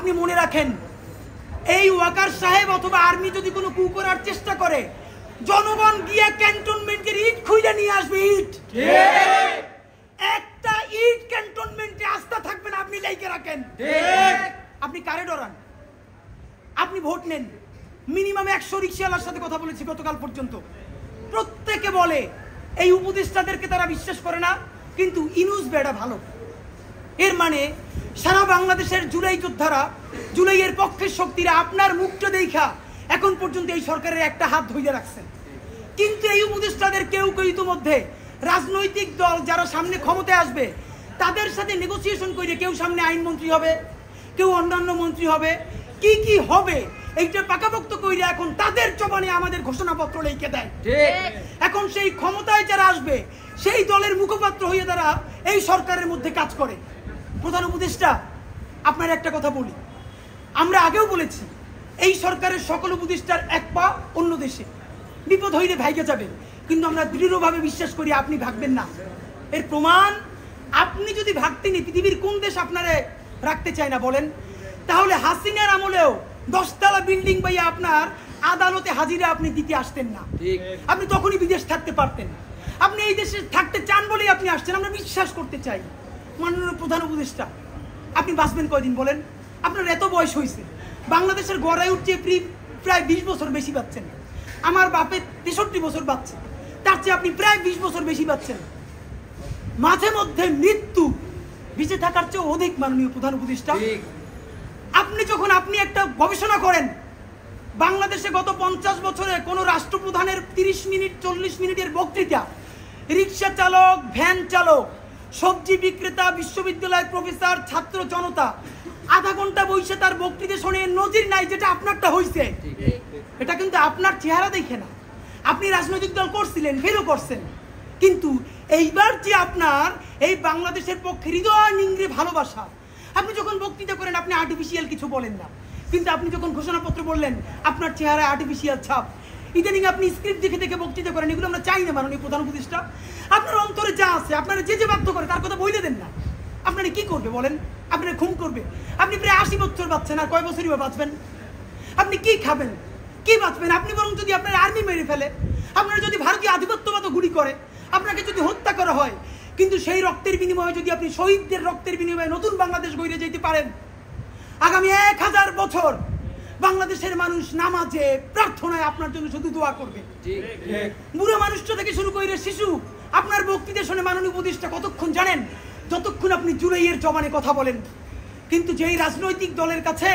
আপনি মনে রাখেন, এই ওয়াকার সাহেব অথবা আর্মি যদি কোনো কু করার চেষ্টা করে, জনগণ গিয়ে ক্যান্টনমেন্টের ইট খুঁজে নিয়ে আসবে। ইট, একটা ইট ক্যান্টনমেন্টে আস্থা থাকবে না, আপনি লাইকে রাখেন। আপনি কারে ডরান? আপনি ভোট নেন। মিনিমাম 100 রিক্সাওয়ালার সাথে কথা বলেছি গতকাল পর্যন্ত, প্রত্যেকে বলে এই উপদেষ্টাদেরকে তারা বিশ্বাস করে না, কিন্তু ইনুস বেড়া ভালো। এর মানে সারা বাংলাদেশের জুলাই যোদ্ধারা, জুলাইয়ের পক্ষের শক্তিরা আপনার মুখটা দেখা এখন পর্যন্ত এই সরকারের একটা হাত ধইয়া রাখছেন। কিন্তু এই উপদেষ্টাদের কেউ কেউ ইতিমধ্যে রাজনৈতিক দল যারা সামনে ক্ষমতায় আসবে তাদের সাথে নেগোসিয়েশন করে কেউ সামনে আইনমন্ত্রী হবে, কেউ অন্যান্য মন্ত্রী হবে, কি কি হবে এইটা পাকাপোক্ত কইরা এখন তাদের জবানে আমাদের ঘোষণাপত্র লিখে দেয়। এখন সেই ক্ষমতায় যারা আসবে সেই দলের মুখপাত্র হয়ে তারা এই সরকারের মধ্যে কাজ করে। প্রধান উপদেষ্টা, আপনার একটা কথা বলি, আমরা আগেও বলেছি এই সরকারের সকল উপদেষ্টার এক পা অন্য দেশে, বিপদ হইলে ভাইগে যাবে, কিন্তু আমরা দৃঢ়ভাবে বিশ্বাস করি আপনি ভাগবেন না। এর প্রমাণ, আপনি যদি ভাগতেন পৃথিবীর কোন দেশ আপনারে রাখতে চায় না বলেন? তাহলে হাসিনার আমলেও 10 তলা বিল্ডিং পাইয়া আপনার আদালতে হাজিরা আপনি দিতে আসতেন না, আপনি তখনই বিদেশ থাকতে পারতেন। আপনি এই দেশে থাকতে চান বলেই আপনি আসছেন, আমরা বিশ্বাস করতে চাই। মাননীয় প্রধান উপদেষ্টা, আপনি বাঁচবেন কয়দিন বলেন? আপনার এত বয়স হয়েছে, বাংলাদেশের গড়ায় উঠছে প্রায় 20 বছর বেশি পাচ্ছেন। আমার বাপের 63 বছর পাচ্ছে, তার চেয়ে আপনি প্রায় 20 বছর বেশি পাচ্ছেন। মাঝে মধ্যে মৃত্যু বেঁচে থাকার চেয়ে অধিক। মাননীয় প্রধান উপদেষ্টা, আপনি একটা গবেষণা করেন, বাংলাদেশে গত 50 বছরে কোন রাষ্ট্রপ্রধানের 30 মিনিট 40 মিনিটের বক্তৃতা রিক্সা চালক, ভ্যান চালক, সবজি বিক্রেতা, বিশ্ববিদ্যালয়ের প্রফেসর, ছাত্র জনতা আধা ঘন্টা বসে তার বক্তৃতা শুনে নজির নাই, যেটা আপনারটা হয়েছে। এটা কিন্তু আপনার চেহারা দেখে না, আপনি রাজনৈতিক দল করছিলেন, ফেরও করছেন, কিন্তু এইবার যে আপনার এই বাংলাদেশের পক্ষে হৃদয় নিংড়ে ভালোবাসা, আপনি যখন বক্তৃতা করেন আপনি আর্টিফিশিয়াল কিছু বলেন না, কিন্তু আপনি যখন ঘোষণাপত্র বললেন আপনার চেহারায় আর্টিফিশিয়াল ছাপ। ইদানিং আপনি স্ক্রিপ্ট দেখে দেখে বক্তৃতা করেন, এগুলো আমরা চাই না। মাননীয় প্রধান উপদেষ্টা, আপনার অন্তরে যা আছে, আপনারা যে বাধ্য করে তার কথা বলে দেন না। আপনারা কি করবে বলেন? আপনারা খুন করবে? আপনি প্রায় 80 বছর বাঁচছেন, আর কয় বছরই বা বাঁচবেন? আপনি কি খাবেন, কি বাঁচবেন? আপনি বরং যদি আপনার আর্মি মেরে ফেলে, আপনারা যদি ভারতীয় আধিপত্যবাদ গুলি করে, আপনাকে যদি হত্যা করা হয়, কিন্তু সেই রক্তের বিনিময়ে যদি আপনি শহীদদের রক্তের বিনিময়ে নতুন বাংলাদেশ গড়ে যেতে পারেন, আগামী 1000 বছর বাংলাদেশের মানুষ নামাজে প্রার্থনায় আপনার জন্য শুধু দোয়া করবে। বুড়ো মানুষটা থেকে শুরু করে শিশু আপনার বক্তৃতা শুনে মাননীয় উপদেষ্টা কতক্ষণ জানেন? যতক্ষণ আপনি জুলাইয়ের জবানে কথা বলেন। কিন্তু যেই রাজনৈতিক দলের কাছে